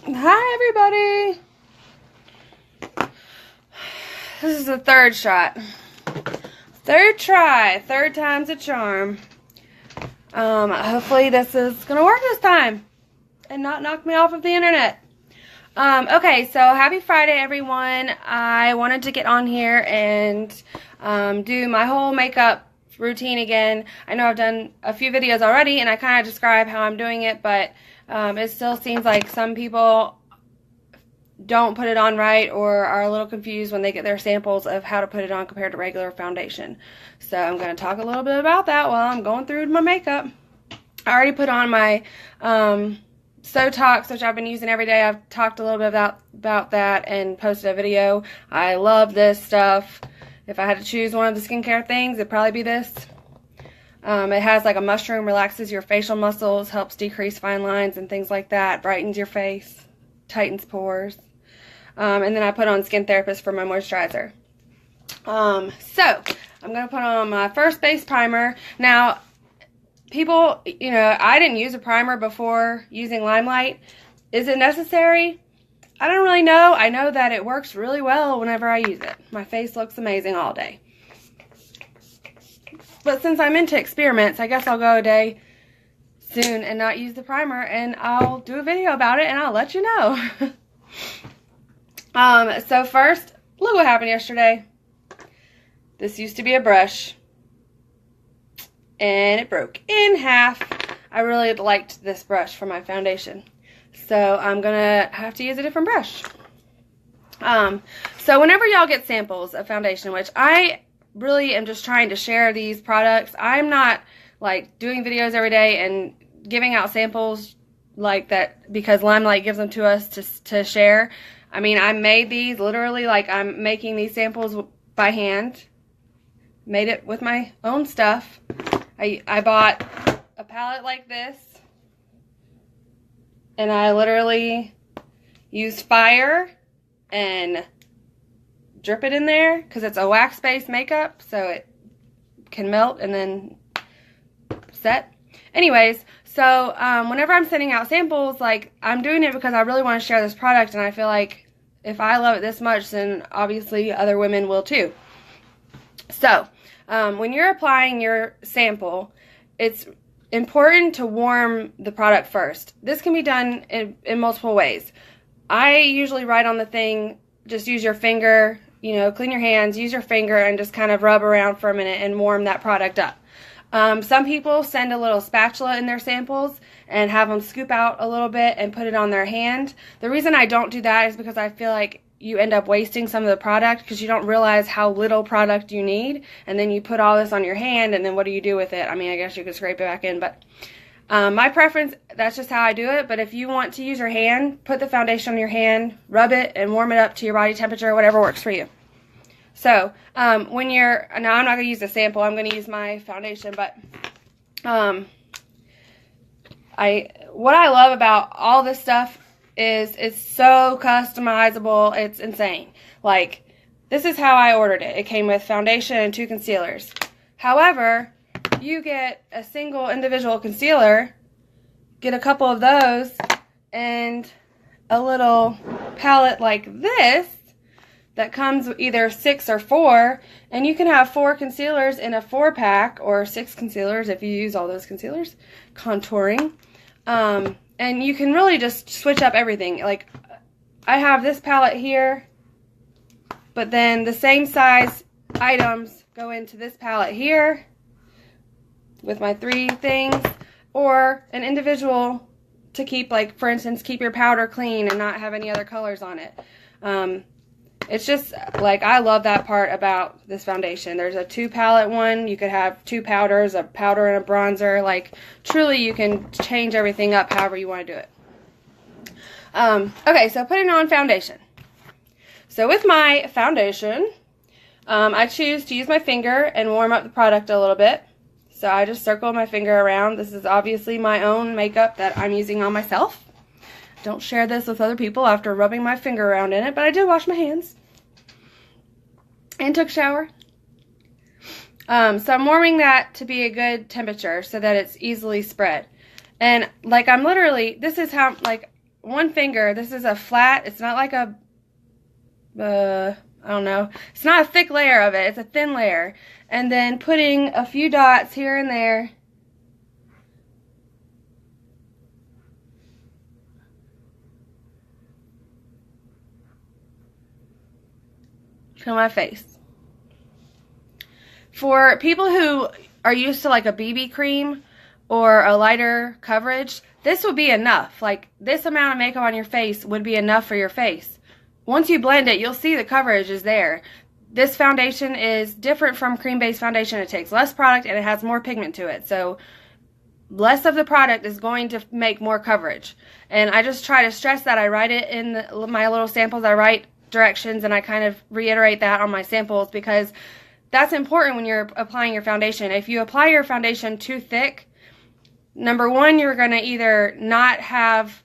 Hi everybody. This is the third shot. Third try. Third time's a charm. Hopefully this is gonna work this time and not knock me off of the internet. Okay, so happy Friday everyone. I wanted to get on here and do my whole makeup routine again. I know I've done a few videos already and I kind of describe how I'm doing it, but it still seems like some people don't put it on right or are a little confused when they get their samples of how to put it on compared to regular foundation. So I'm going to talk a little bit about that while I'm going through my makeup. I already put on my Sotox, which I've been using every day. I've talked a little bit about that and posted a video. I love this stuff. If I had to choose one of the skincare things, it'd probably be this. It has like a mushroom, relaxes your facial muscles, helps decrease fine lines and things like that, brightens your face, tightens pores. And then I put on Skin Therapist for my moisturizer. So I'm going to put on my first base primer. Now, people, you know, I didn't use a primer before using LimeLight. Is it necessary? I don't really know. I know that it works really well whenever I use it. My face looks amazing all day. But since I'm into experiments, I guess I'll go a day soon and not use the primer, and I'll do a video about it and I'll let you know. So first, look what happened yesterday. This used to be a brush and it broke in half. I really liked this brush for my foundation, so I'm gonna have to use a different brush. So whenever y'all get samples of foundation, which I really am just trying to share these products, I'm not like doing videos every day and giving out samples like that because LimeLight gives them to us to share. I mean, I made these literally, like I'm making these samples by hand. Made it with my own stuff. I bought a palette like this, and I literally used fire and drip it in there because it's a wax-based makeup, so it can melt and then set. Anyways, so whenever I'm sending out samples, like, I'm doing it because I really want to share this product, and I feel like if I love it this much, then obviously other women will too. So when you're applying your sample, it's important to warm the product first. This can be done in multiple ways. I usually write on the thing, just use your finger, you know, clean your hands, use your finger, and just kind of rub around for a minute and warm that product up. Some people send a little spatula in their samples and have them scoop out a little bit and put it on their hand. The reason I don't do that is because I feel like you end up wasting some of the product because you don't realize how little product you need, and then you put all this on your hand, and then what do you do with it? I mean, I guess you could scrape it back in, but my preference, that's just how I do it. But if you want to use your hand, put the foundation on your hand, rub it, and warm it up to your body temperature, whatever works for you. So, when you're, now I'm not going to use a sample, I'm going to use my foundation, but, what I love about all this stuff is it's so customizable, it's insane. Like, this is how I ordered it. It came with foundation and 2 concealers. However, you get a single individual concealer, get a couple of those, and a little palette like this, that comes with either 6 or 4, and you can have 4 concealers in a 4-pack, or 6 concealers if you use all those concealers, contouring, and you can really just switch up everything. Like, I have this palette here, but then the same size items go into this palette here, with my 3 things, or an individual to keep, like, for instance, keep your powder clean and not have any other colors on it. It's just, like, I love that part about this foundation. There's a 2-palette one. You could have 2 powders, a powder and a bronzer. Like, truly, you can change everything up however you want to do it. Okay, so putting on foundation. So with my foundation, I choose to use my finger and warm up the product a little bit. So I just circle my finger around. This is obviously my own makeup that I'm using on myself. Don't share this with other people after rubbing my finger around in it, but I did wash my hands and took a shower. So I'm warming that to be a good temperature so that it's easily spread. And like, I'm literally, this is how, like, one finger. This is a flat, it's not like a, I don't know. It's not a thick layer of it. It's a thin layer. And then putting a few dots here and there. To my face. For people who are used to like a BB cream or a lighter coverage, this would be enough. Like this amount of makeup on your face would be enough for your face. Once you blend it, you'll see the coverage is there. This foundation is different from cream-based foundation. It takes less product and it has more pigment to it. So less of the product is going to make more coverage. And I just try to stress that. I write it in my little samples. I write directions and I kind of reiterate that on my samples because that's important when you're applying your foundation. If you apply your foundation too thick, number one, you're going to either not have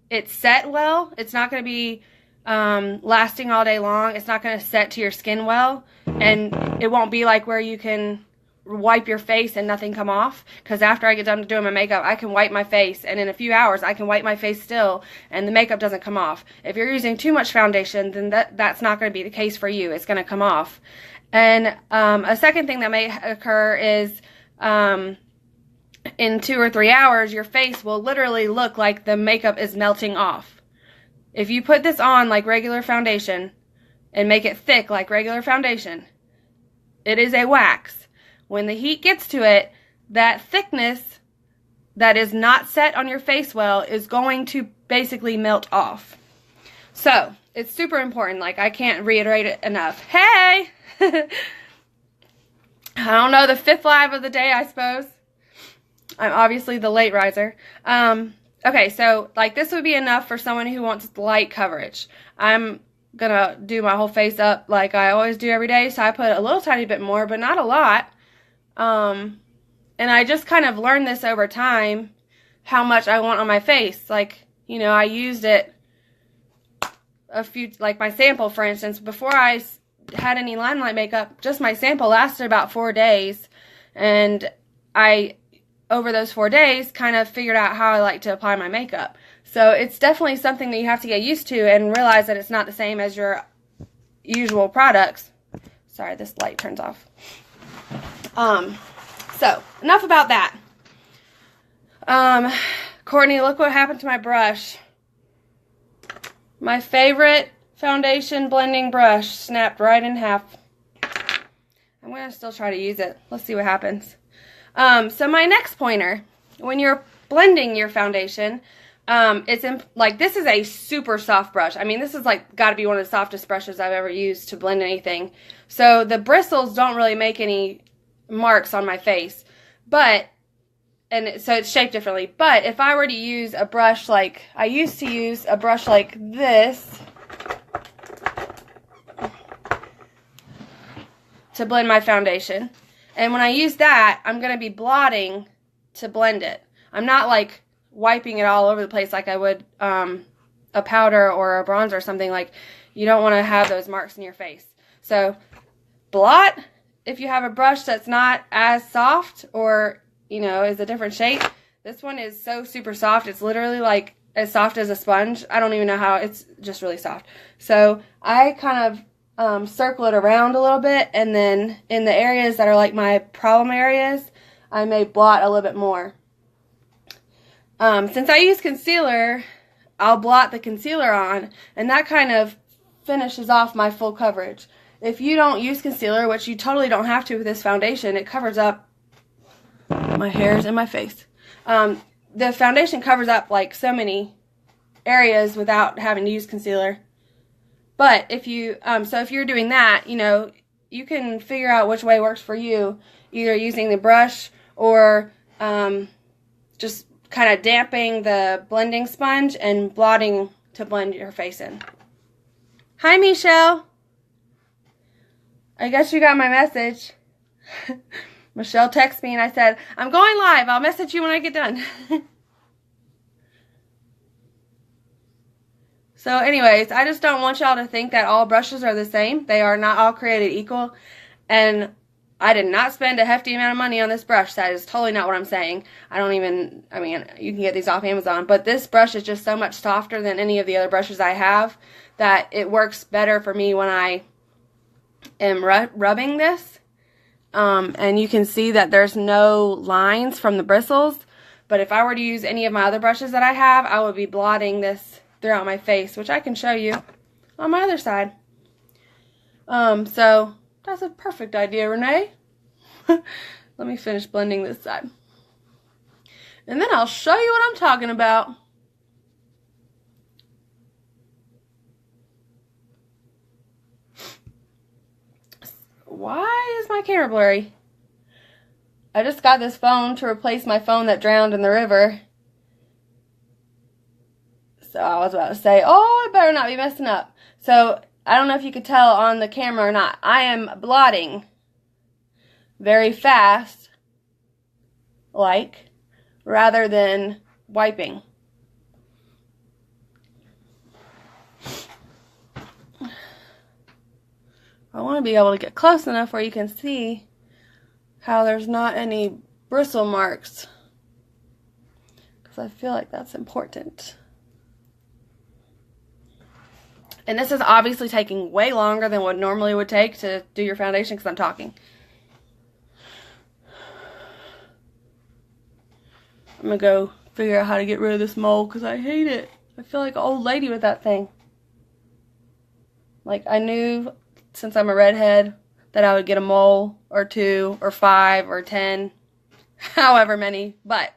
it set well. It's not going to be lasting all day long. It's not going to set to your skin well. And it won't be like where you can wipe your face and nothing come off. Because after I get done doing my makeup, I can wipe my face. And in a few hours, I can wipe my face still. And the makeup doesn't come off. If you're using too much foundation, then that's not going to be the case for you. It's going to come off. And a second thing that may occur is in 2 or 3 hours, your face will literally look like the makeup is melting off. If you put this on like regular foundation and make it thick like regular foundation, it is a wax. When the heat gets to it, that thickness that is not set on your face well is going to basically melt off. So, it's super important. Like, I can't reiterate it enough. Hey! I don't know, the 5th live of the day, I suppose. I'm obviously the late riser. Okay, so, like, this would be enough for someone who wants light coverage. I'm gonna do my whole face up like I always do every day, so I put a little tiny bit more, but not a lot. And I just kind of learned this over time, how much I want on my face. Like, you know, I used it a few, like my sample, for instance, before I had any LimeLight makeup, just my sample lasted about 4 days. And I, over those 4 days, kind of figured out how I like to apply my makeup. So it's definitely something that you have to get used to and realize that it's not the same as your usual products. Sorry, this light turns off. So, enough about that. Courtney, look what happened to my brush. My favorite foundation blending brush snapped right in half. I'm going to still try to use it. Let's see what happens. So my next pointer, when you're blending your foundation, like this is a super soft brush. I mean, this is like got to be one of the softest brushes I've ever used to blend anything. So the bristles don't really make any marks on my face, but, and so it's shaped differently. But if I were to use a brush like, I used to use a brush like this to blend my foundation, and when I use that, I'm going to be blotting to blend it. I'm not like wiping it all over the place like I would a powder or a bronzer or something. Like, you don't want to have those marks in your face. So blot. If you have a brush that's not as soft or, you know, is a different shape. This one is so super soft. It's literally like as soft as a sponge. I don't even know how. It's just really soft. So I kind of circle it around a little bit, and then in the areas that are like my problem areas, I may blot a little bit more. Since I use concealer, I'll blot the concealer on, and that kind of finishes off my full coverage. If you don't use concealer, which you totally don't have to with this foundation, it covers up my hairs and my face. The foundation covers up like so many areas without having to use concealer. But if you, so if you're doing that, you know, you can figure out which way works for you, either using the brush or just kind of damping the blending sponge and blotting to blend your face in. Hi, Michelle. I guess you got my message. Michelle texted me and I said, I'm going live. I'll message you when I get done. So anyways, I just don't want y'all to think that all brushes are the same. They are not all created equal. And I did not spend a hefty amount of money on this brush. That is totally not what I'm saying. I mean, you can get these off Amazon, but this brush is just so much softer than any of the other brushes I have that it works better for me when I am rubbing this. And you can see that there's no lines from the bristles. But if I were to use any of my other brushes that I have, I would be blotting this throughout my face, which I can show you on my other side. So that's a perfect idea, Renee. Let me finish blending this side. And then I'll show you what I'm talking about. Why is my camera blurry? I just got this phone to replace my phone that drowned in the river. So I was about to say, oh, I better not be messing up. So I don't know if you could tell on the camera or not. I am blotting very fast, rather than wiping. I want to be able to get close enough where you can see how there's not any bristle marks, because I feel like that's important. And this is obviously taking way longer than what normally would take to do your foundation because I'm talking. I'm going to go figure out how to get rid of this mole because I hate it. I feel like an old lady with that thing. Like, I knew since I'm a redhead that I would get a mole or 2 or 5 or 10, however many. But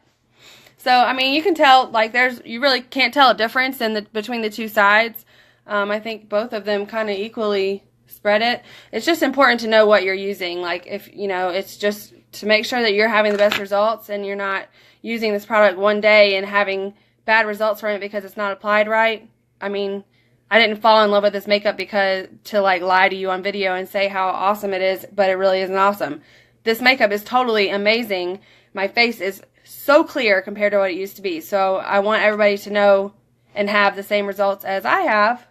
so I mean, you can tell, like, you really can't tell a difference between the two sides. I think both of them kind of equally spread it. It's just important to know what you're using. Like, if it's just to make sure that you're having the best results and you're not using this product one day and having bad results from it because it's not applied right. I mean, I didn't fall in love with this makeup to like lie to you on video and say how awesome it is, but it really isn't awesome. This makeup is totally amazing. My face is so clear compared to what it used to be. So I want everybody to know and have the same results as I have,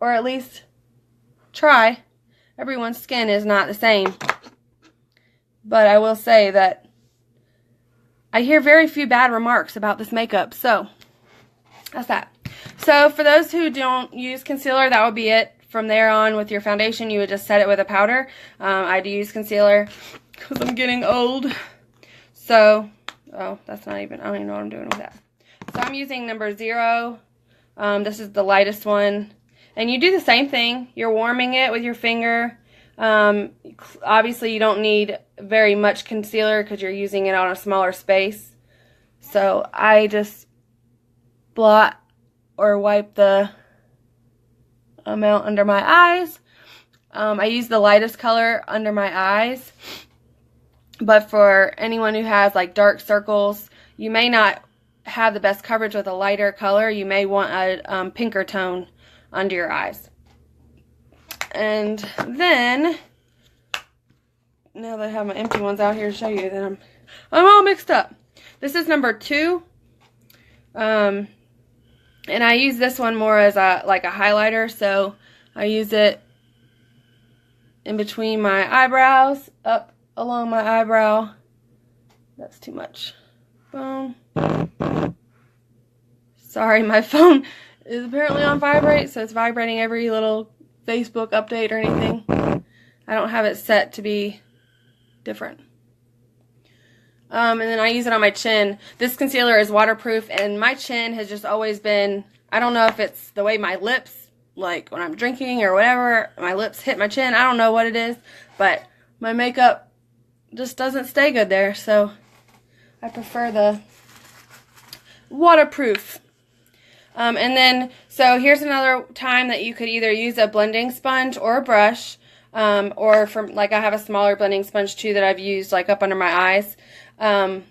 or at least try. Everyone's skin is not the same. But I will say that I hear very few bad remarks about this makeup. So that's that. So for those who don't use concealer, that would be it. From there on with your foundation, you would just set it with a powder. I do use concealer because I'm getting old. So, that's not even, I don't even know what I'm doing with that. So I'm using number 0. This is the lightest one. And you do the same thing. You're warming it with your finger. Obviously, you don't need very much concealer because you're using it on a smaller space. So I just blot or wipe the amount under my eyes. I use the lightest color under my eyes. But for anyone who has like dark circles, you may not have the best coverage with a lighter color. You may want a pinker tone under your eyes. And then, now that I have my empty ones out here to show you, then I'm all mixed up. This is number 2. And I use this one more as a highlighter, so I use it in between my eyebrows, up along my eyebrow. That's too much. Boom. Sorry, my phone is apparently on vibrate, so it's vibrating every little Facebook update or anything. I don't have it set to be different. And then I use it on my chin. This concealer is waterproof, and my chin has just always been, I don't know if it's the way my lips, like when I'm drinking or whatever, my lips hit my chin. I don't know what it is, but my makeup just doesn't stay good there, so I prefer the waterproof. And then, so here's another time that you could either use a blending sponge or a brush, or from, like, I have a smaller blending sponge too that I've used like up under my eyes. I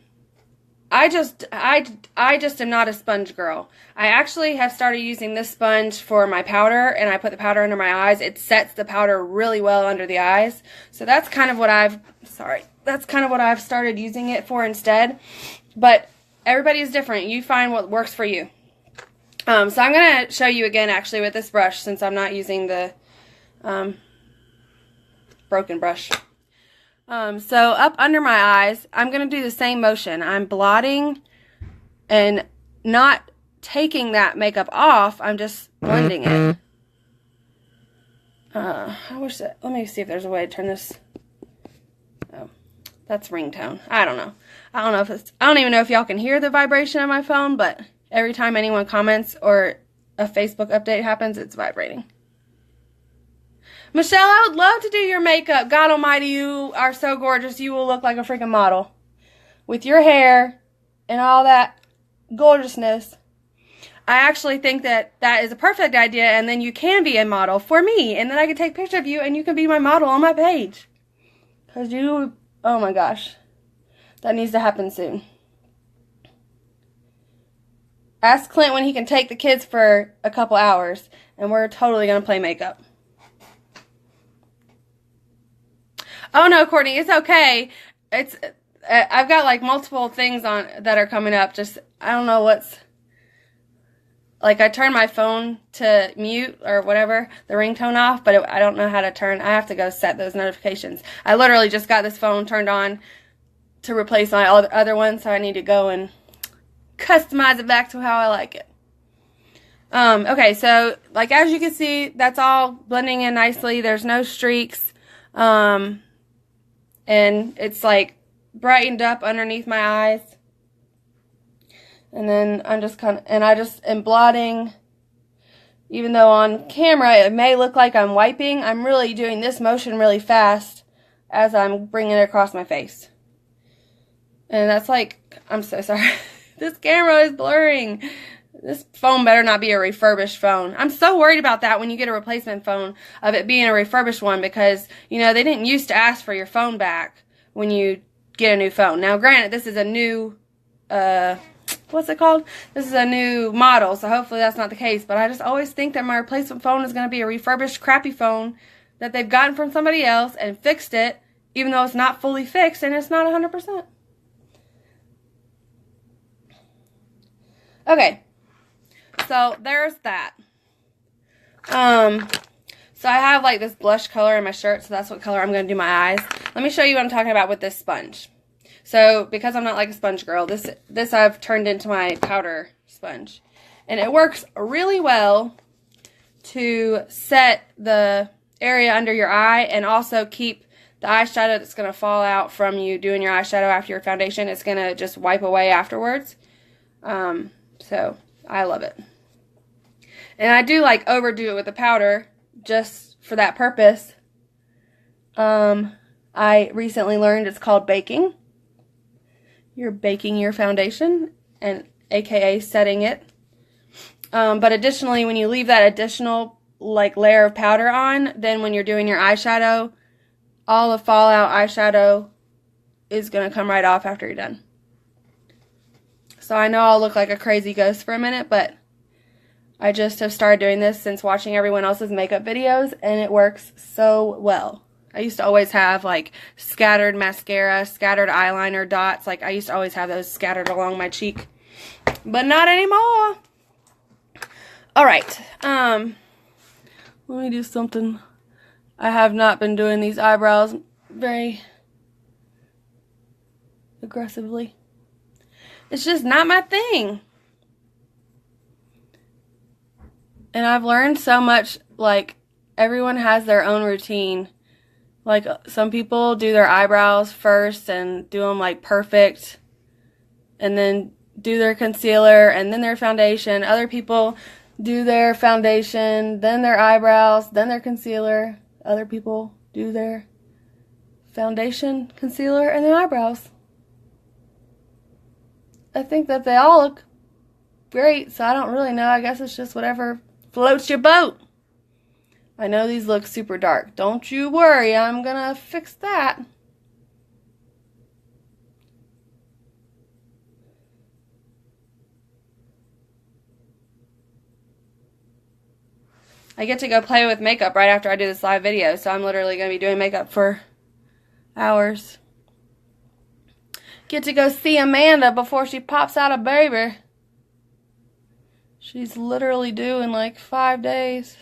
just am not a sponge girl. I actually have started using this sponge for my powder, and I put the powder under my eyes. It sets the powder really well under the eyes. So that's kind of what I've started using it for instead. But everybody is different. You find what works for you. So I'm going to show you again actually with this brush, since I'm not using the broken brush. So up under my eyes, I'm going to do the same motion. I'm blotting and not taking that makeup off. I'm just blending it. I wish that, let me see if there's a way to turn this. Oh, that's ringtone. I don't know. I don't know if it's, I don't even know if y'all can hear the vibration of my phone, but every time anyone comments or a Facebook update happens, it's vibrating. Michelle, I would love to do your makeup. God almighty, you are so gorgeous. You will look like a freaking model. With your hair and all that gorgeousness. I actually think that that is a perfect idea, and then you can be a model for me, and then I can take a picture of you, and you can be my model on my page. Because you, oh my gosh. That needs to happen soon. Ask Clint when he can take the kids for a couple hours, and we're totally going to play makeup. Oh no, Courtney, it's okay. It's I've got like multiple things on that are coming up. Just, I don't know what's... Like, I turned my phone to mute or whatever, the ringtone off, but I don't know how to turn. I have to go set those notifications. I literally just got this phone turned on to replace my other one, so I need to go and customize it back to how I like it. Okay, so, like, as you can see, that's all blending in nicely. There's no streaks. And it's, like, brightened up underneath my eyes. And then I'm just I just am blotting, even though on camera it may look like I'm wiping, I'm really doing this motion really fast as I'm bringing it across my face. And that's like, I'm so sorry. This camera is blurring. This phone better not be a refurbished phone. I'm so worried about that when you get a replacement phone, of it being a refurbished one, because, you know, they didn't used to ask for your phone back when you get a new phone. Now, granted, this is a new, what's it called? This is a new model, so hopefully that's not the case. But I just always think that my replacement phone is going to be a refurbished, crappy phone that they've gotten from somebody else and fixed it, even though it's not fully fixed and it's not 100%. Okay, so there's that. So I have like this blush color in my shirt, so that's what color I'm going to do my eyes. Let me show you what I'm talking about with this sponge. So, because I'm not like a sponge girl, this I've turned into my powder sponge. And it works really well to set the area under your eye and also keep the eyeshadow that's going to fall out from you doing your eyeshadow after your foundation. It's going to just wipe away afterwards. So, I love it. And I do like overdo it with the powder just for that purpose. I recently learned it's called baking. You're baking your foundation, and aka setting it. But additionally, when you leave that additional like layer of powder on, then when you're doing your eyeshadow, all the fallout eyeshadow is going to come right off after you're done. So I know I'll look like a crazy ghost for a minute, but I just have started doing this since watching everyone else's makeup videos, and it works so well. I used to always have, like, scattered mascara, scattered eyeliner dots. Like, I used to always have those scattered along my cheek. But not anymore. Alright. Let me do something. I have not been doing these eyebrows very aggressively. It's just not my thing. And I've learned so much, like, everyone has their own routine. Like, some people do their eyebrows first and do them, like, perfect. And then do their concealer and then their foundation. Other people do their foundation, then their eyebrows, then their concealer. Other people do their foundation, concealer, and then eyebrows. I think that they all look great, so I don't really know. I guess it's just whatever floats your boat. I know these look super dark. Don't you worry, I'm gonna fix that. I get to go play with makeup right after I do this live video, so I'm literally gonna be doing makeup for hours. Get to go see Amanda before she pops out a baby. She's literally due in like 5 days.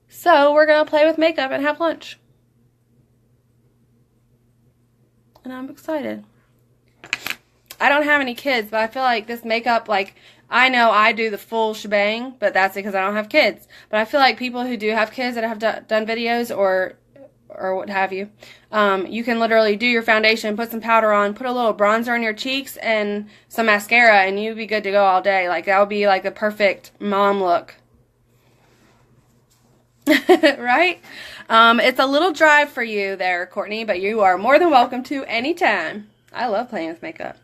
So we're going to play with makeup and have lunch. and I'm excited. I don't have any kids, but I feel like this makeup, like, I know I do the full shebang, but that's because I don't have kids. But I feel like people who do have kids that have done videos or what have you, you can literally do your foundation, put some powder on, put a little bronzer on your cheeks, and some mascara, and you'd be good to go all day. Like, that would be like the perfect mom look. Right? It's a little dry for you there, Courtney, but you are more than welcome to anytime. I love playing with makeup.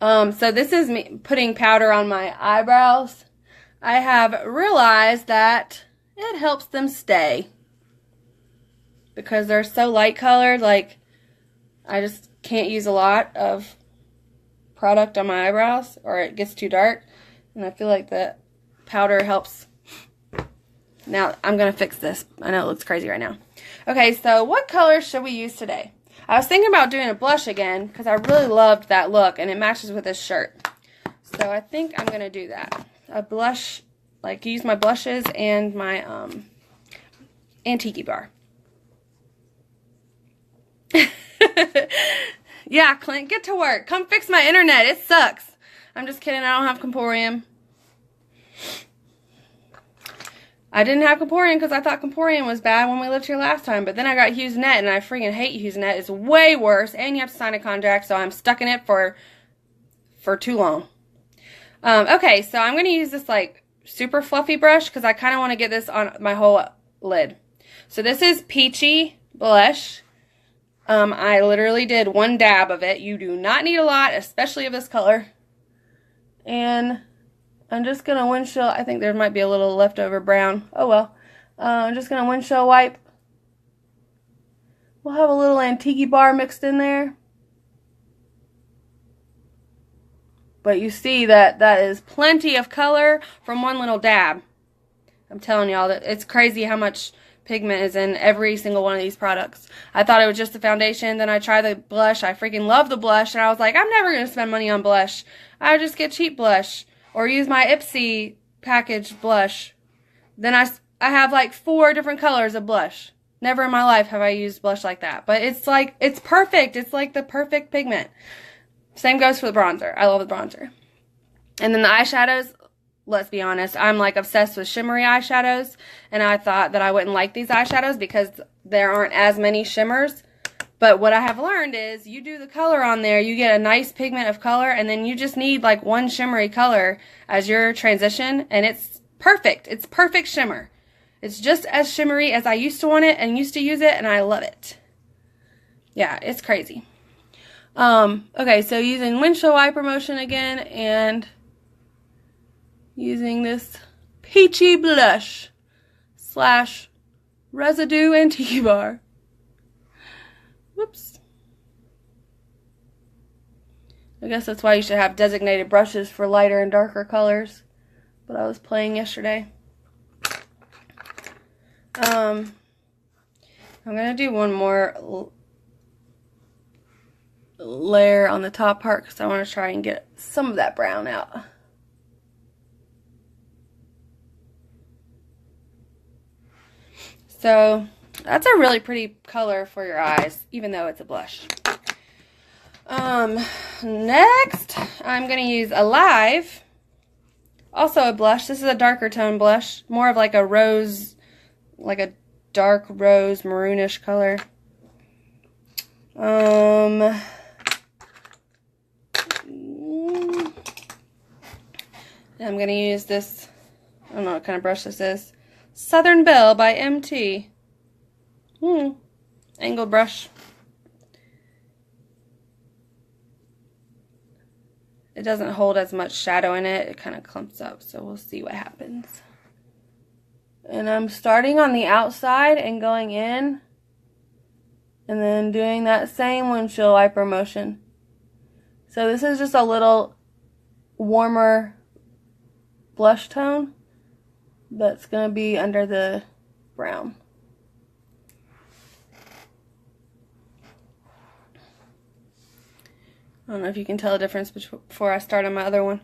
So this is me putting powder on my eyebrows. I have realized that it helps them stay because they're so light colored. Like, I just can't use a lot of product on my eyebrows or it gets too dark, and I feel like the powder helps. Now I'm gonna fix this. I know it looks crazy right now. Okay, so what color should we use today? I was thinking about doing a blush again because I really loved that look and it matches with this shirt. So I think I'm gonna do that. A blush, like use my blushes and my antique bar. Yeah, Clint, get to work. Come fix my internet. It sucks. I'm just kidding. I don't have Comporium. I didn't have Comporium because I thought Comporium was bad when we lived here last time. But then I got HughesNet, and I freaking hate HughesNet. It's way worse, and you have to sign a contract, so I'm stuck in it for too long. Okay, so I'm going to use this, like, super fluffy brush because I kind of want to get this on my whole lid. So this is Peachy Blush. I literally did one dab of it. You do not need a lot, especially of this color. And I'm just going to windshield. I think there might be a little leftover brown. Oh, well. I'm just going to windshield wipe. We'll have a little antique bar mixed in there. But you see that is plenty of color from one little dab. I'm telling y'all that it's crazy how much pigment is in every single one of these products. I thought it was just the foundation. Then I tried the blush. I freaking love the blush. And I was like, I'm never going to spend money on blush. I just get cheap blush. Or use my Ipsy packaged blush. Then I have like 4 different colors of blush. Never in my life have I used blush like that. But it's like, it's perfect. It's like the perfect pigment. Same goes for the bronzer. I love the bronzer. And then the eyeshadows, let's be honest, I'm like obsessed with shimmery eyeshadows. And I thought that I wouldn't like these eyeshadows because there aren't as many shimmers. But what I have learned is you do the color on there, you get a nice pigment of color, and then you just need like one shimmery color as your transition, and it's perfect. It's perfect shimmer. It's just as shimmery as I used to want it and used to use it, and I love it. Yeah, it's crazy. Okay, so using windshield wiper motion again, and using this Peachy Blush / Residue Antique Bar. Whoops. I guess that's why you should have designated brushes for lighter and darker colors. But I was playing yesterday. I'm going to do one more layer on the top part because I want to try and get some of that brown out. So that's a really pretty color for your eyes, even though it's a blush. Next, I'm going to use Alive. Also a blush. This is a darker tone blush. More of like a rose, like a dark rose, maroonish color. I'm going to use this, I don't know what kind of brush this is. Southern Belle by MT. Angled brush. It doesn't hold as much shadow in it. It kind of clumps up, so we'll see what happens. And I'm starting on the outside and going in, and then doing that same windshield wiper motion. So this is just a little warmer blush tone that's going to be under the brown. I don't know if you can tell the difference before I start on my other one.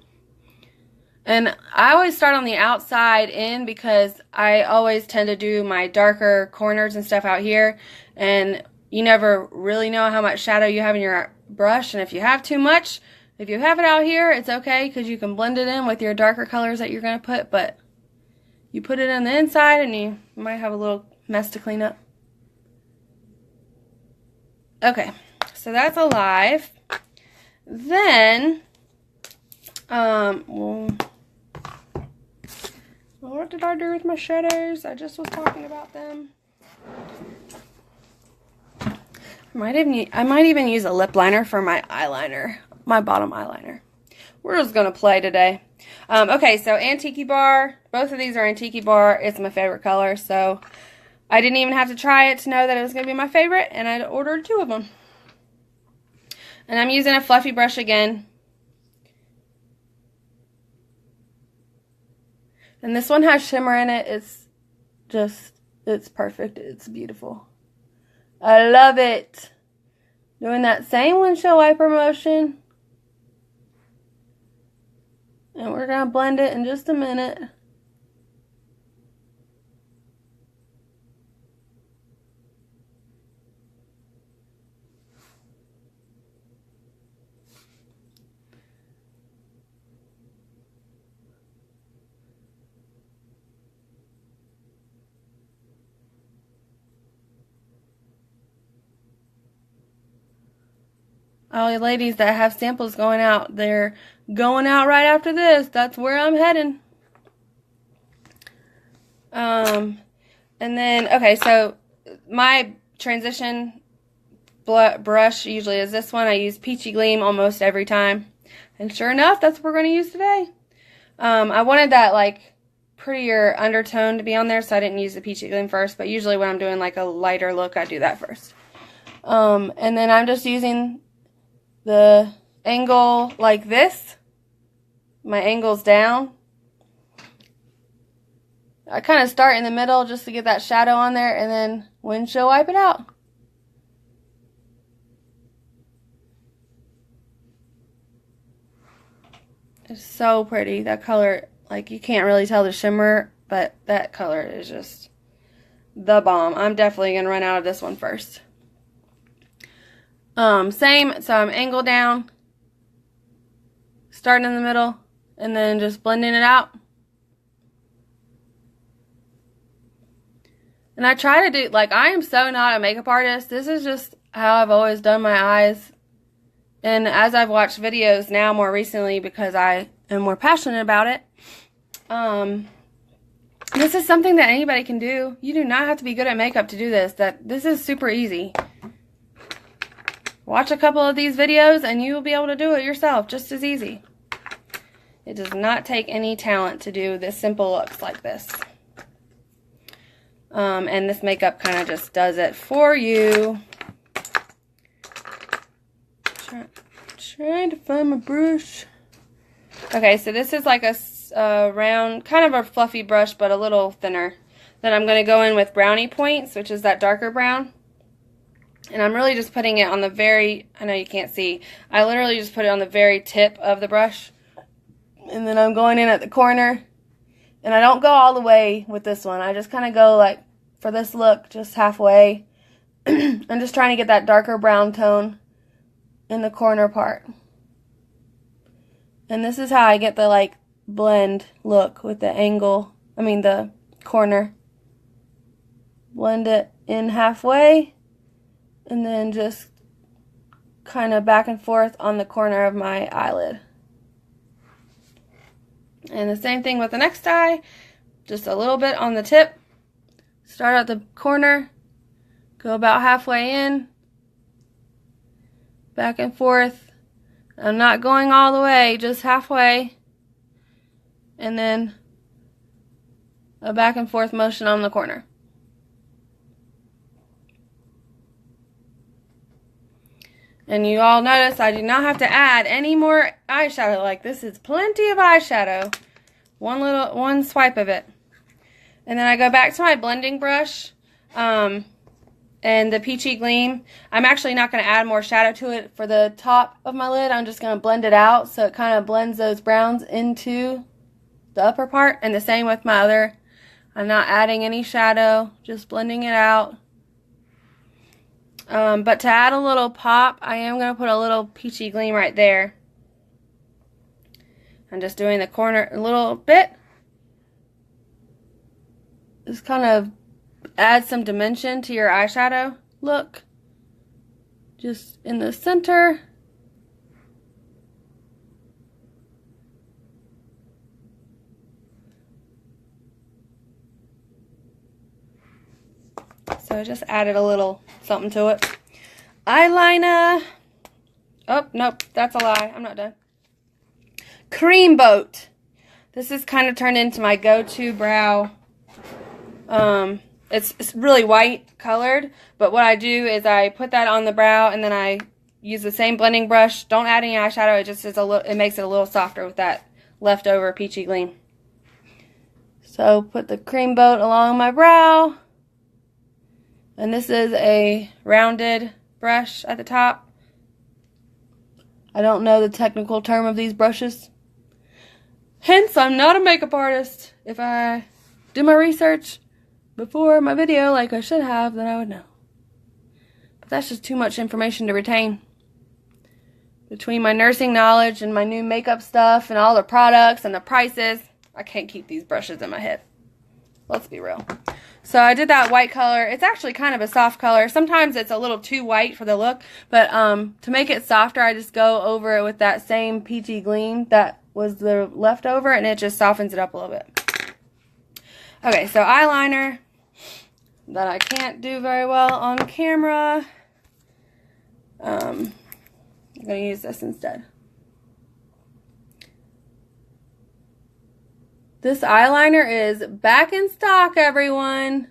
And I always start on the outside in because I always tend to do my darker corners and stuff out here. And you never really know how much shadow you have in your brush. And if you have too much, if you have it out here, it's okay because you can blend it in with your darker colors that you're going to put. But you put it on the inside and you might have a little mess to clean up. Okay, so that's alive. Then, well, what did I do with my shadows? I just was talking about them. I might even use a lip liner for my eyeliner, my bottom eyeliner. We're just gonna play today. Okay, so Antique Bar. Both of these are Antique Bar. It's my favorite color, so I didn't even have to try it to know that it was gonna be my favorite, and I ordered 2 of them. And I'm using a fluffy brush again. And this one has shimmer in it. It's perfect. It's beautiful. I love it. Doing that same windshield wiper motion. And we're going to blend it in just a minute. All you ladies that have samples going out, they're going out right after this. That's where I'm heading. And then, okay, so my transition brush usually is this one. I use Peachy Gleam almost every time. And sure enough, that's what we're going to use today. I wanted that, like, prettier undertone to be on there, so I didn't use the Peachy Gleam first. But usually when I'm doing, like, a lighter look, I do that first. And then I'm just using the angle like this. My angle's down. I kind of start in the middle just to get that shadow on there, and then windshield wipe it out. It's so pretty. That color, like, you can't really tell the shimmer, but that color is just the bomb. I'm definitely going to run out of this one first. Same, so I'm angled down, starting in the middle, and then just blending it out. And I try to do, like, I am so not a makeup artist. This is just how I've always done my eyes. And as I've watched videos now more recently, because I am more passionate about it, this is something that anybody can do. You do not have to be good at makeup to do this. This is super easy. Watch a couple of these videos and you will be able to do it yourself just as easy. It does not take any talent to do this simple looks like this. And this makeup kind of just does it for you. Trying to find my brush. Okay, so this is like a round, kind of a fluffy brush, but a little thinner. Then I'm going to go in with brownie points, which is that darker brown. And I'm really just putting it on the very, I know you can't see, I literally just put it on the very tip of the brush. And then I'm going in at the corner. And I don't go all the way with this one. I just kind of go, like, for this look, just halfway. I'm just trying to get that darker brown tone in the corner part. And this is how I get the, like, blend look with the angle, the corner. Blend it in halfway. And then just kind of back and forth on the corner of my eyelid. And the same thing with the next eye. Just a little bit on the tip. Start at the corner. Go about halfway in. Back and forth. I'm not going all the way, just halfway. And then a back and forth motion on the corner. And you all notice I do not have to add any more eyeshadow. Like, this is plenty of eyeshadow. One swipe of it. And then I go back to my blending brush and the Peachy Gleam. I'm actually not going to add more shadow to it for the top of my lid. I'm just going to blend it out so it kind of blends those browns into the upper part, and the same with my other. I'm not adding any shadow, just blending it out. But to add a little pop, I am going to put a little peachy gleam right there. I'm just doing the corner a little bit. Just kind of add some dimension to your eyeshadow look. Just in the center. So I just added a little something to it. Eyeliner. Oh, nope, that's a lie. I'm not done. Cream Boat. This is kind of turned into my go-to brow. It's really white colored, but what I do is I put that on the brow and then I use the same blending brush. Don't add any eyeshadow. It just is a little. It makes it a little softer with that leftover peachy gleam. So put the Cream Boat along my brow. And this is a rounded brush at the top. I don't know the technical term of these brushes. Hence, I'm not a makeup artist. If I do my research before my video like I should have, then I would know. But that's just too much information to retain. Between my nursing knowledge and my new makeup stuff and all the products and the prices, I can't keep these brushes in my head. Let's be real. So I did that white color. It's actually kind of a soft color. Sometimes it's a little too white for the look, but to make it softer, I just go over it with that same peachy gleam that was the leftover, and it just softens it up a little bit. Okay, so eyeliner that I can't do very well on camera. I'm going to use this instead. This eyeliner is back in stock, everyone.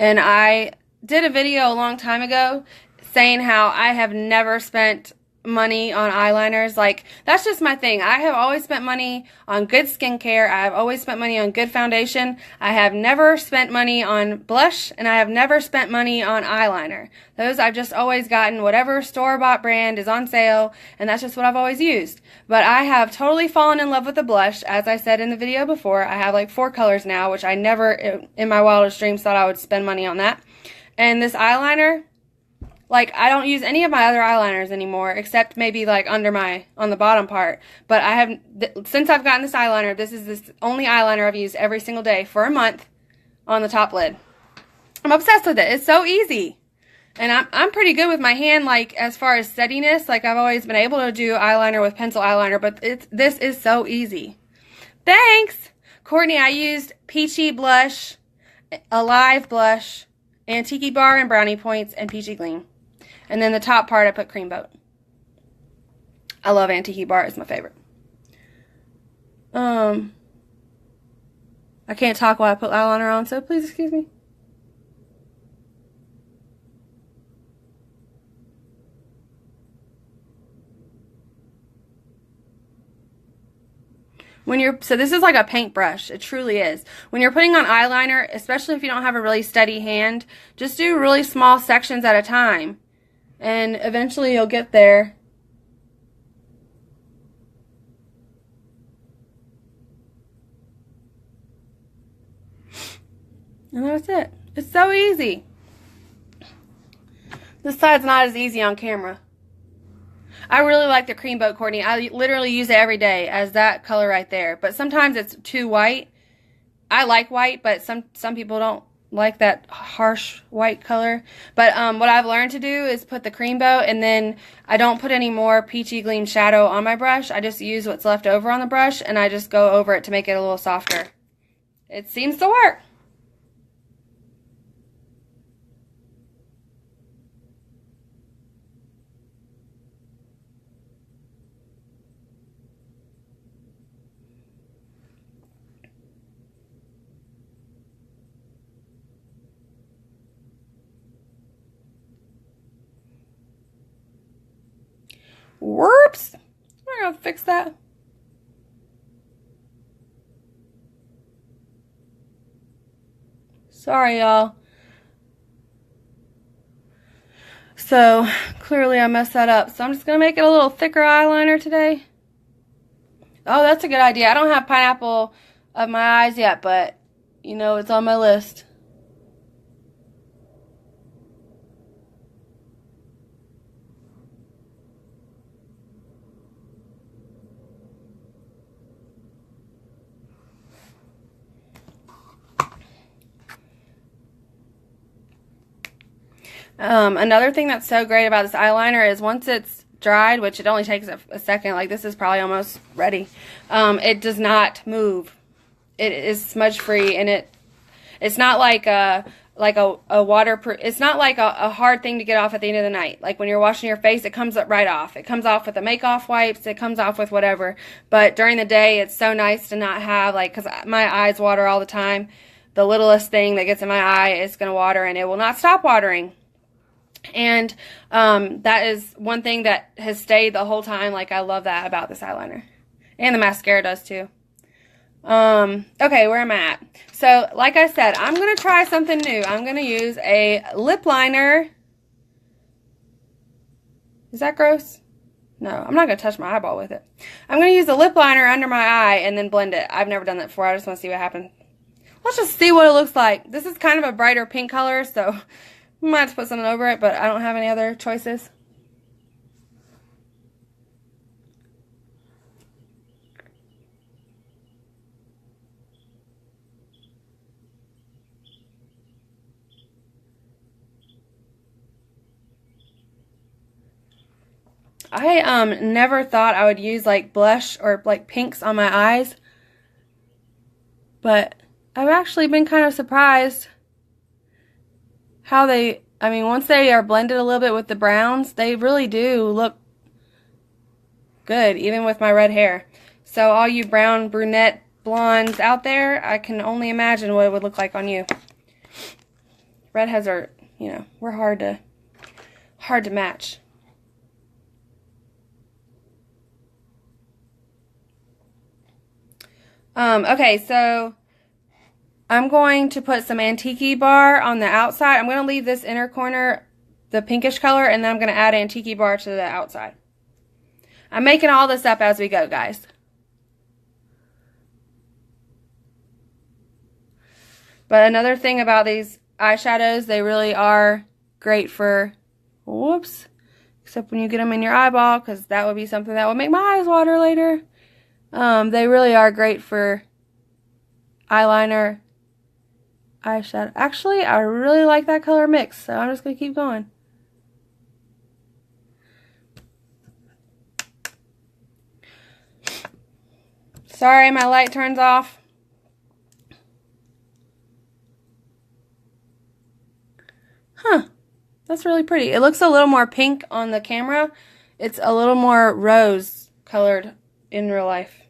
And I did a video a long time ago saying how I have never spent money on eyeliners. Like, that's just my thing. I have always spent money on good skincare. I have always spent money on good foundation. I have never spent money on blush, and I have never spent money on eyeliner. Those I've just always gotten whatever store-bought brand is on sale, and that's just what I've always used. But I have totally fallen in love with the blush. As I said in the video before, I have like 4 colors now, which I never in my wildest dreams thought I would spend money on that. And this eyeliner, like, I don't use any of my other eyeliners anymore, except maybe like on the bottom part. But I have, since I've gotten this eyeliner, this is the only eyeliner I've used every single day for a month on the top lid. I'm obsessed with it. It's so easy. And I'm pretty good with my hand, like, as far as steadiness. Like, I've always been able to do eyeliner with pencil eyeliner, but this is so easy. Thanks! Courtney, I used Peachy Blush, Alive Blush, Antique Bar and Brownie Points, and Peachy Gleam. And then the top part I put Cream Boat. I love Antique Bar. It's my favorite. I can't talk while I put eyeliner on, so please excuse me. So this is like a paintbrush. It truly is. When you're putting on eyeliner, especially if you don't have a really steady hand, just do really small sections at a time. And eventually you'll get there. And that's it. It's so easy. This side's not as easy on camera. I really like the Cream Boat, Courtney. I literally use it every day as that color right there. But sometimes it's too white. I like white, but some people don't like that harsh white color. But what I've learned to do is put the Cream Boat, and then I don't put any more Peachy Gleam shadow on my brush. I just use what's left over on the brush, and I just go over it to make it a little softer. It seems to work. Whoops! We're gonna fix that. Sorry, y'all. So, clearly I messed that up. So I'm just gonna make it a little thicker eyeliner today. Oh, that's a good idea. I don't have pineapple of my eyes yet, but, you know, it's on my list. Another thing that's so great about this eyeliner is once it's dried, which it only takes a second, like this is probably almost ready, it does not move. It is smudge free, and it's not like a waterproof, it's not like a hard thing to get off at the end of the night. Like when you're washing your face, it comes up right off. It comes off with the make-off wipes, it comes off with whatever. But during the day, it's so nice to not have, like, because my eyes water all the time. The littlest thing that gets in my eye is going to water, and it will not stop watering. And that is one thing that has stayed the whole time. Like, I love that about this eyeliner. And the mascara does too. Okay, where am I at? So, like I said, I'm going to try something new. I'm going to use a lip liner. Is that gross? No, I'm not going to touch my eyeball with it. I'm going to use a lip liner under my eye and then blend it. I've never done that before. I just want to see what happens. Let's just see what it looks like. This is kind of a brighter pink color, so I might have to put something over it, but I don't have any other choices. I never thought I would use like blush or like pinks on my eyes, but I've actually been kind of surprised how they, I mean, once they are blended a little bit with the browns, they really do look good, even with my red hair. So all you brown, brunette, blondes out there, I can only imagine what it would look like on you. Redheads are, you know, we're hard to match. Okay, so I'm going to put some Antique Bar on the outside. I'm going to leave this inner corner the pinkish color, and then I'm going to add Antique Bar to the outside. I'm making all this up as we go, guys. But another thing about these eyeshadows, they really are great for, whoops, except when you get them in your eyeball, because that would be something that would make my eyes water later. They really are great for eyeliner, eyeshadow. Actually, I really like that color mix, so I'm just going to keep going. Sorry, my light turns off. Huh. That's really pretty. It looks a little more pink on the camera. It's a little more rose colored in real life.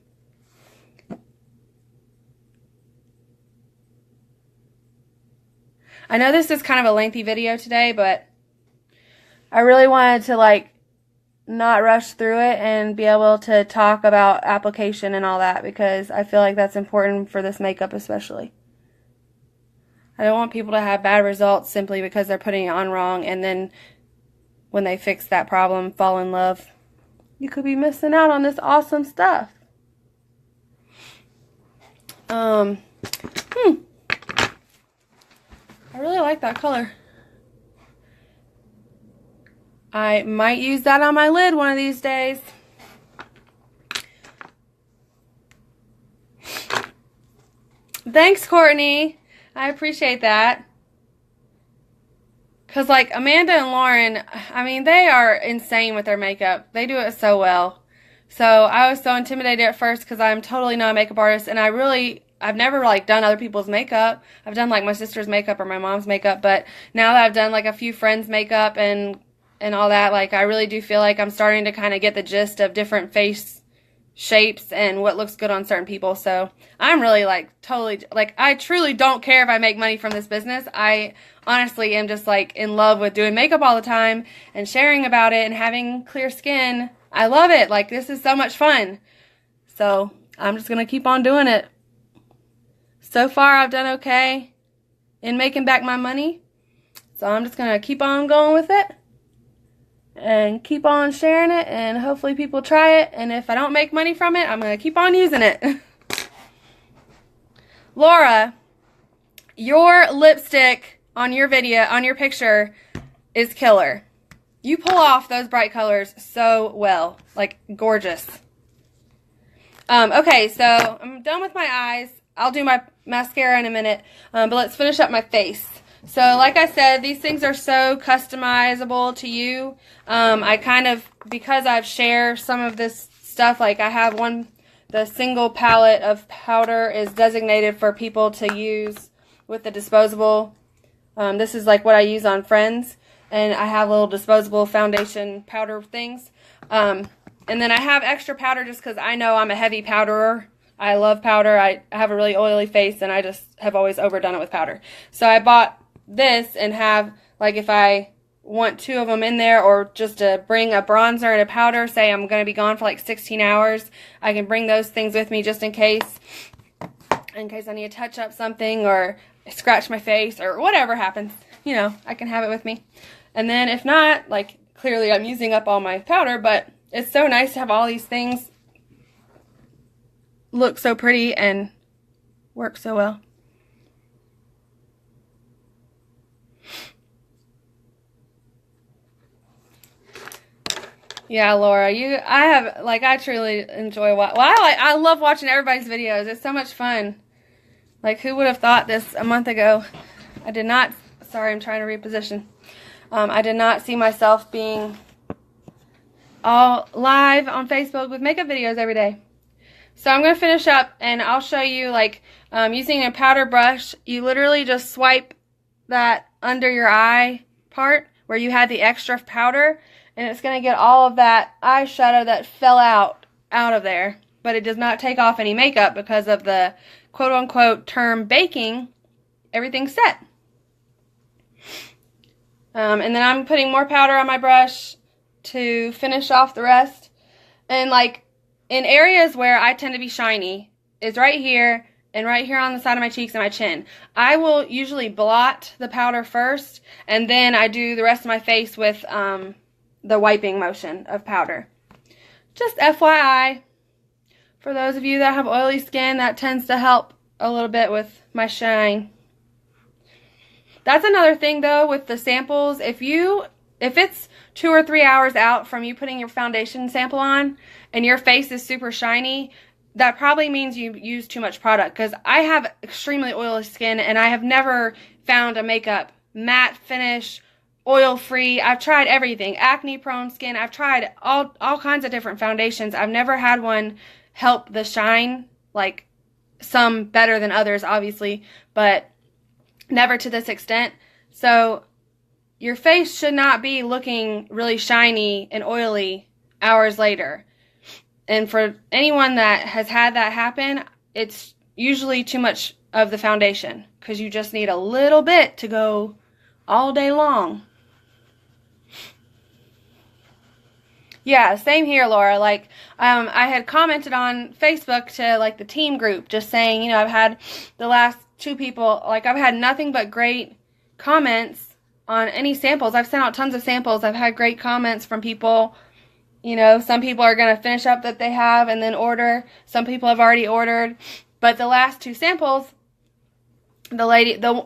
I know this is kind of a lengthy video today, but I really wanted to like not rush through it and be able to talk about application and all that, because I feel like that's important for this makeup especially. I don't want people to have bad results simply because they're putting it on wrong, and then when they fix that problem, fall in love. You could be missing out on this awesome stuff. I really like that color. I might use that on my lid one of these days. Thanks, Courtney. I appreciate that. Because, like, Amanda and Lauren, I mean, they are insane with their makeup. They do it so well. So, I was so intimidated at first because I'm totally not a makeup artist. And I've never, like, done other people's makeup. I've done, like, my sister's makeup or my mom's makeup. But now that I've done, like, a few friends' makeup and all that, like, I really do feel like I'm starting to kind of get the gist of different face shapes and what looks good on certain people. So I'm really like totally, like, I truly don't care if I make money from this business. I honestly am just like in love with doing makeup all the time and sharing about it and having clear skin. I love it. Like, this is so much fun. So I'm just gonna keep on doing it. So far I've done okay in making back my money, so I'm just gonna keep on going with it. and keep on sharing it, and hopefully people try it. And if I don't make money from it, I'm going to keep on using it. Laura, your lipstick on your video, on your picture, is killer. You pull off those bright colors so well. Like, gorgeous. Okay, so I'm done with my eyes. I'll do my mascara in a minute, but let's finish up my face. So, like I said, these things are so customizable to you. I kind of, because I've shared some of this stuff, like I have the single palette of powder is designated for people to use with the disposable. This is like what I use on Friends, and I have little disposable foundation powder things. And then I have extra powder just because I know I'm a heavy powderer. I love powder. I have a really oily face, and I just have always overdone it with powder. So I bought this and have, like, if I want 2 of them in there, or just to bring a bronzer and a powder, say I'm going to be gone for like 16 hours, I can bring those things with me just in case I need to touch up something or scratch my face or whatever happens. You know, I can have it with me. And then if not, like, clearly I'm using up all my powder, but it's so nice to have all these things look so pretty and work so well. Yeah, Laura, I truly enjoy I love watching everybody's videos. It's so much fun. Like, who would have thought this a month ago? I did not, sorry, I'm trying to reposition. I did not see myself being all live on Facebook with makeup videos every day. So I'm going to finish up, and I'll show you, like, using a powder brush. You literally just swipe that under your eye part where you had the extra powder, and it's going to get all of that eyeshadow that fell out of there. But it does not take off any makeup because of the quote-unquote term baking. Everything's set. And then I'm putting more powder on my brush to finish off the rest. And, like, in areas where I tend to be shiny is right here and right here on the side of my cheeks and my chin. I will usually blot the powder first, and then I do the rest of my face with the wiping motion of powder. Just FYI, for those of you that have oily skin, that tends to help a little bit with my shine. That's another thing, though, with the samples. If it's 2 or 3 hours out from you putting your foundation sample on and your face is super shiny, that probably means you use too much product, because I have extremely oily skin, and I have never found a makeup matte finish, oil-free. I've tried everything. Acne-prone skin. I've tried all kinds of different foundations. I've never had one help the shine, like some better than others, obviously, but never to this extent. So your face should not be looking really shiny and oily hours later. And for anyone that has had that happen, it's usually too much of the foundation, because you just need a little bit to go all day long. Yeah, same here, Laura. Like, I had commented on Facebook to, like, the team group, just saying, you know, I've had the last 2 people, like, I've had nothing but great comments on any samples. I've sent out tons of samples. I've had great comments from people. You know, some people are going to finish up that they have and then order. Some people have already ordered. But the last 2 samples, the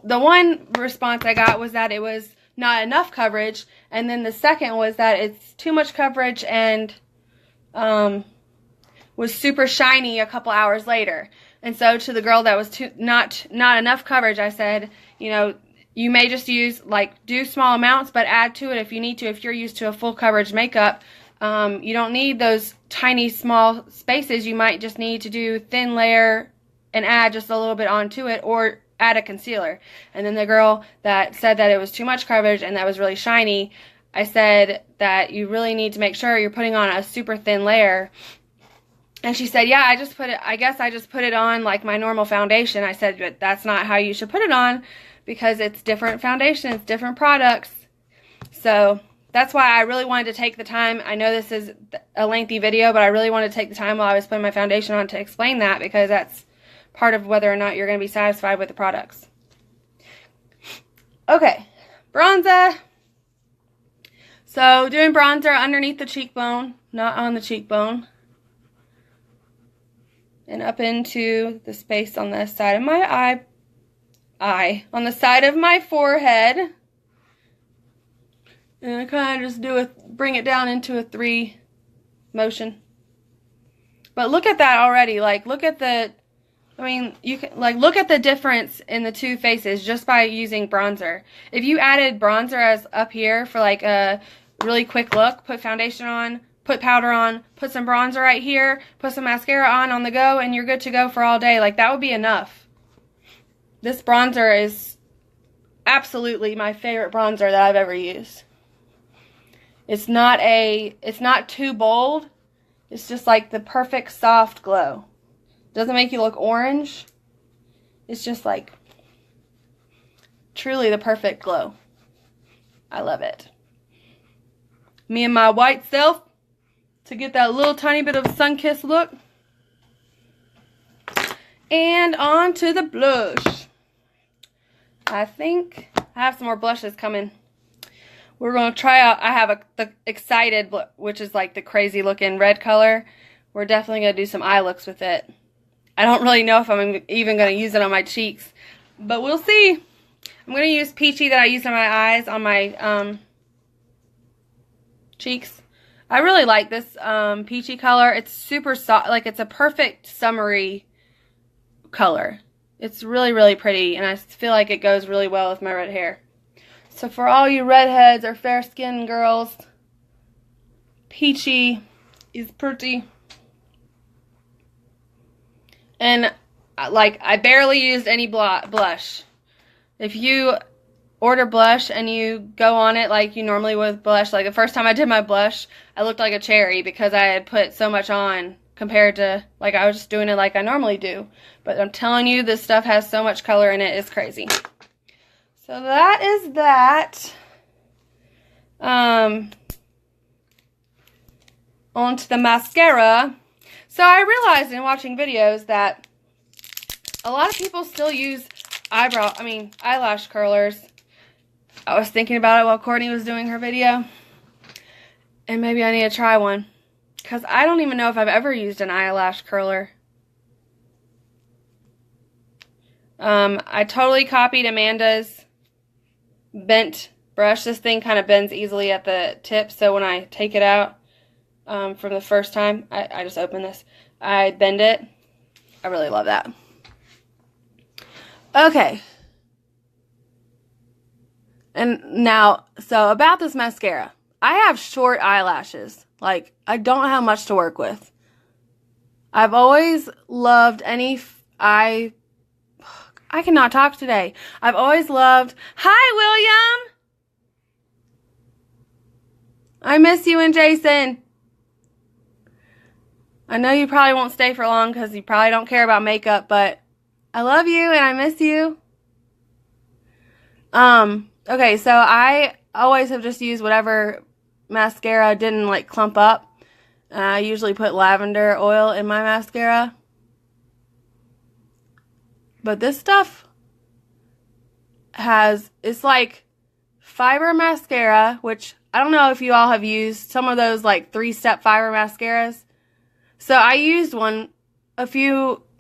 one response I got was that it was not enough coverage, and then the second was that it's too much coverage and was super shiny a couple hours later. And so to the girl that was not enough coverage, I said, you know, you may just use, like, do small amounts, but add to it if you need to. If you're used to a full coverage makeup, you don't need those tiny small spaces. You might just need to do thin layer and add just a little bit onto it, or add a concealer. And then the girl that said that it was too much coverage and that was really shiny, I said that you really need to make sure you're putting on a super thin layer. And she said, yeah, I guess I just put it on like my normal foundation. I said, but that's not how you should put it on, because it's different foundations, different products. So that's why I really wanted to take the time. I know this is a lengthy video, but I really wanted to take the time while I was putting my foundation on to explain that, because that's part of whether or not you're going to be satisfied with the products. Okay, bronzer. So doing bronzer underneath the cheekbone, not on the cheekbone. And up into the space on the side of my on the side of my forehead. And I kind of just bring it down into a 3 motion. But look at that already. Like, look at the, I mean, you can, like, look at the difference in the two faces just by using bronzer. If you added bronzer as up here for like a really quick look, put foundation on, put powder on, put some bronzer right here, put some mascara on the go, and you're good to go for all day. Like, that would be enough. This bronzer is absolutely my favorite bronzer that I've ever used. It's not too bold. It's just like the perfect soft glow. Doesn't make you look orange. It's just like truly the perfect glow. I love it. Me and my white self to get that little tiny bit of sun-kissed look. And on to the blush. I think I have some more blushes coming. We're going to try out, I have the Excited, which is like the crazy looking red color. We're definitely going to do some eye looks with it. I don't really know if I'm even going to use it on my cheeks, but we'll see. I'm going to use Peachy that I use on my eyes, on my cheeks. I really like this peachy color. It's super soft, like it's a perfect summery color. It's really, really pretty, and I feel like it goes really well with my red hair. So for all you redheads or fair-skinned girls, Peachy is pretty. And, like, I barely used any blush. If you order blush and you go on it like you normally would with blush, like the first time I did my blush, I looked like a cherry because I had put so much on compared to, like, I was just doing it like I normally do. But I'm telling you, this stuff has so much color in it, it's crazy. So that is that. On to the mascara. So I realized in watching videos that a lot of people still use eyelash curlers. I was thinking about it while Courtney was doing her video. And maybe I need to try one. Because I don't even know if I've ever used an eyelash curler. I totally copied Amanda's bent brush. This thing kind of bends easily at the tip, so when I take it out from the first time, I just open this, I bend it. I really love that. Okay. And now, so about this mascara. I have short eyelashes. Like, I don't have much to work with. I've always loved I cannot talk today. I've always loved... Hi, William! I miss you and Jason. I know you probably won't stay for long because you probably don't care about makeup, but I love you and I miss you. Okay, so I always have just used whatever mascara didn't, like, clump up. I usually put lavender oil in my mascara. But this stuff it's like fiber mascara, which I don't know if you all have used some of those like 3-step fiber mascaras. So I used one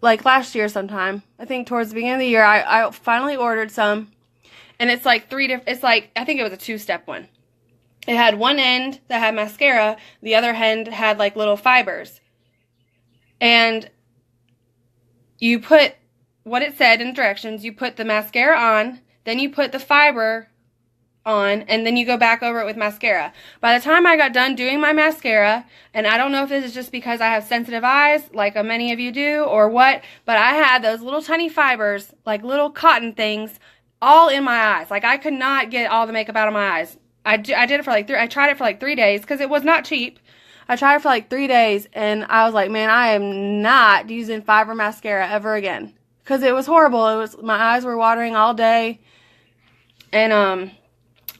like last year sometime. I think towards the beginning of the year, I finally ordered some. And it's like I think it was a 2-step one. It had one end that had mascara, the other end had like little fibers. And you put what it said in directions, you put the mascara on, then you put the fiber on, and then you go back over it with mascara. By the time I got done doing my mascara, and I don't know if this is just because I have sensitive eyes, like many of you do, or what, but I had those little tiny fibers, like little cotton things, all in my eyes. Like, I could not get all the makeup out of my eyes. I tried it for like 3 days, because it was not cheap. I tried it for like 3 days, and I was like, man, I am not using fiber mascara ever again. Because it was horrible. My eyes were watering all day. And,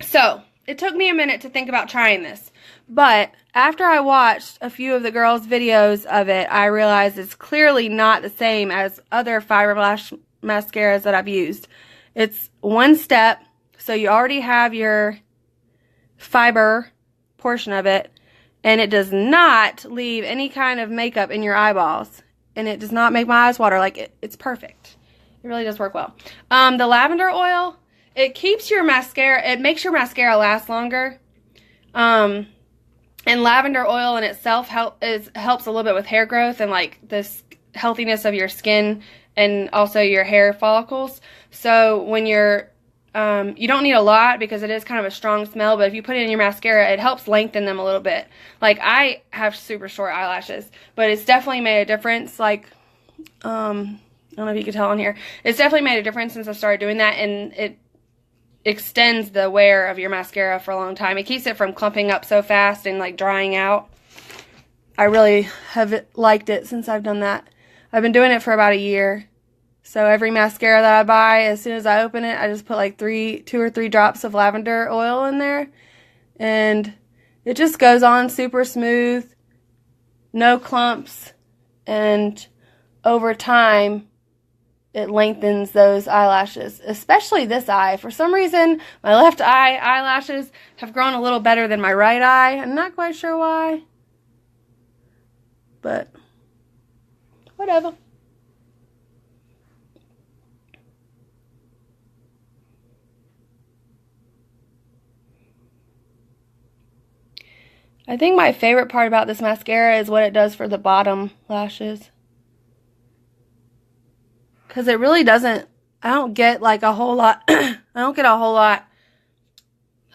so, it took me a minute to think about trying this. But, after I watched a few of the girls' videos of it, I realized it's clearly not the same as other fiber lash mascaras that I've used. It's 1 step, so you already have your fiber portion of it, and it does not leave any kind of makeup in your eyeballs, and it does not make my eyes water. Like, it's perfect. It really does work well. The lavender oil, it keeps your mascara, it makes your mascara last longer. And lavender oil in itself helps a little bit with hair growth and like this healthiness of your skin and also your hair follicles. So when you're, you don't need a lot because it is kind of a strong smell, but if you put it in your mascara, it helps lengthen them a little bit. Like, I have super short eyelashes, but it's definitely made a difference. Like, I don't know if you can tell on here. It's definitely made a difference since I started doing that, and it extends the wear of your mascara for a long time. It keeps it from clumping up so fast and like drying out. I really have liked it since I've done that. I've been doing it for about a year. So every mascara that I buy, as soon as I open it, I just put like 2 or 3 drops of lavender oil in there. And it just goes on super smooth, no clumps, and over time, it lengthens those eyelashes, especially this eye. For some reason, my left eye eyelashes have grown a little better than my right eye. I'm not quite sure why, but whatever. I think my favorite part about this mascara is what it does for the bottom lashes. Because it really doesn't, I don't get like a whole lot, I don't get a whole lot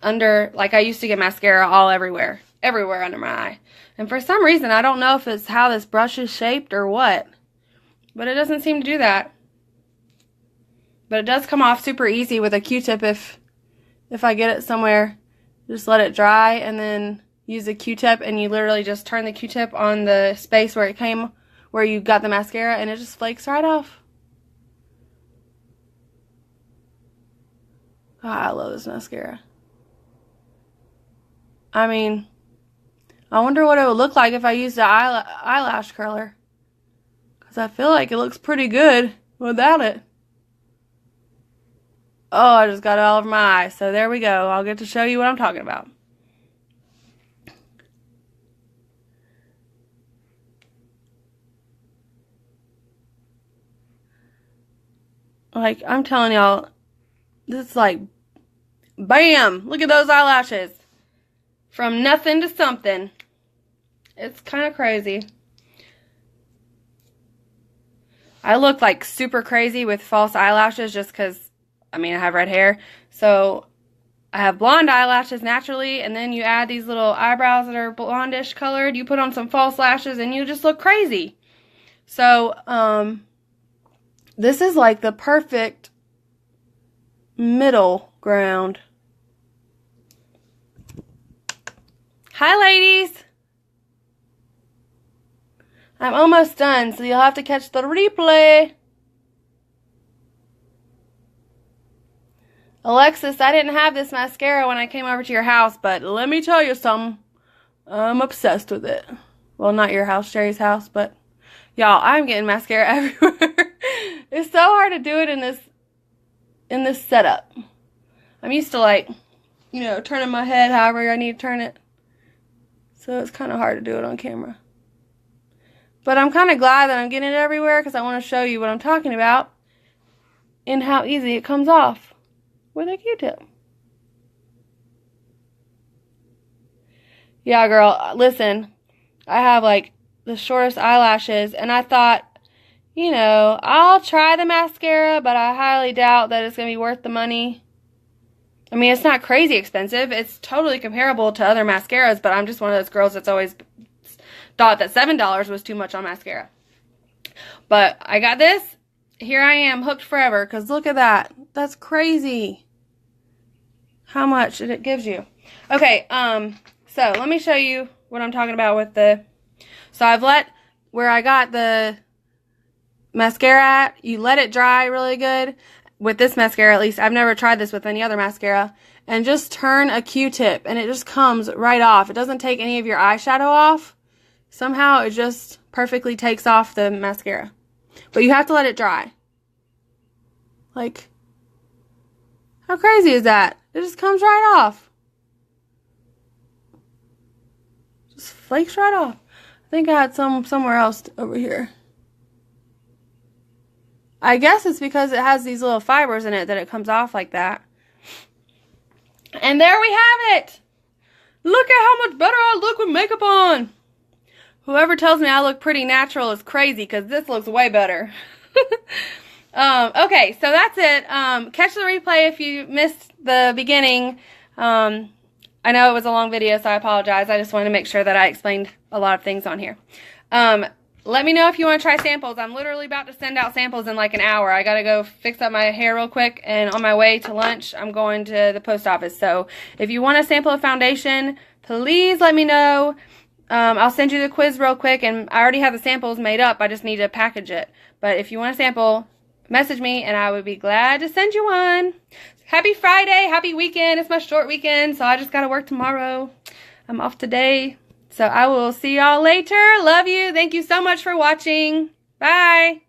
under, like I used to get mascara all everywhere under my eye. And for some reason, I don't know if it's how this brush is shaped or what, but it doesn't seem to do that. But it does come off super easy with a Q-tip if I get it somewhere. Just let it dry and then use a Q-tip, and you literally just turn the Q-tip on the space where it came, where you got the mascara, and it just flakes right off. Oh, I love this mascara. I mean, I wonder what it would look like if I used an eyelash curler. Because I feel like it looks pretty good without it. Oh, I just got it all over my eye. So there we go. I'll get to show you what I'm talking about. Like, I'm telling y'all, this is like, bam! Look at those eyelashes. From nothing to something. It's kind of crazy. I look like super crazy with false eyelashes just because, I mean, I have red hair. So, I have blonde eyelashes naturally, and then you add these little eyebrows that are blondish colored. You put on some false lashes, and you just look crazy. So, this is like the perfect middle ground. Hi, ladies. I'm almost done, so you'll have to catch the replay. Alexis, I didn't have this mascara when I came over to your house, but let me tell you something. I'm obsessed with it. Well, not your house, Sherry's house, but y'all, I'm getting mascara everywhere. It's so hard to do it in this setup. I'm used to, like, you know, turning my head however I need to turn it. So it's kind of hard to do it on camera. But I'm kind of glad that I'm getting it everywhere because I want to show you what I'm talking about and how easy it comes off with a Q-tip. Yeah, girl, listen, I have like the shortest eyelashes, and I thought, you know, I'll try the mascara, but I highly doubt that it's going to be worth the money. I mean, it's not crazy expensive. It's totally comparable to other mascaras, but I'm just one of those girls that's always thought that $7 was too much on mascara. But I got this. Here I am, hooked forever, because look at that. That's crazy how much it gives you. Okay, so let me show you what I'm talking about with the... So I've let, where I got the mascara at, you let it dry really good. With this mascara, at least, I've never tried this with any other mascara. And just turn a Q-tip, and it just comes right off. It doesn't take any of your eyeshadow off. Somehow, it just perfectly takes off the mascara. But you have to let it dry. Like, how crazy is that? It just comes right off. flakes right off. I think I had some somewhere else over here. I guess it's because it has these little fibers in it that it comes off like that. And there we have it. Look at how much better I look with makeup on. Whoever tells me I look pretty natural is crazy, because this looks way better. Okay, so that's it. Catch the replay if you missed the beginning. I know it was a long video, so I apologize. I just wanted to make sure that I explained a lot of things on here. Let me know if you want to try samples. I'm literally about to send out samples in like an hour. I gotta go fix up my hair real quick, and on my way to lunch, I'm going to the post office. So if you want a sample of foundation, please let me know. I'll send you the quiz real quick, and I already have the samples made up. I just need to package it. But if you want a sample, message me, and I would be glad to send you one. Happy Friday, happy weekend. It's my short weekend, so I just gotta work tomorrow. I'm off today. So I will see y'all later. Love you. Thank you so much for watching. Bye.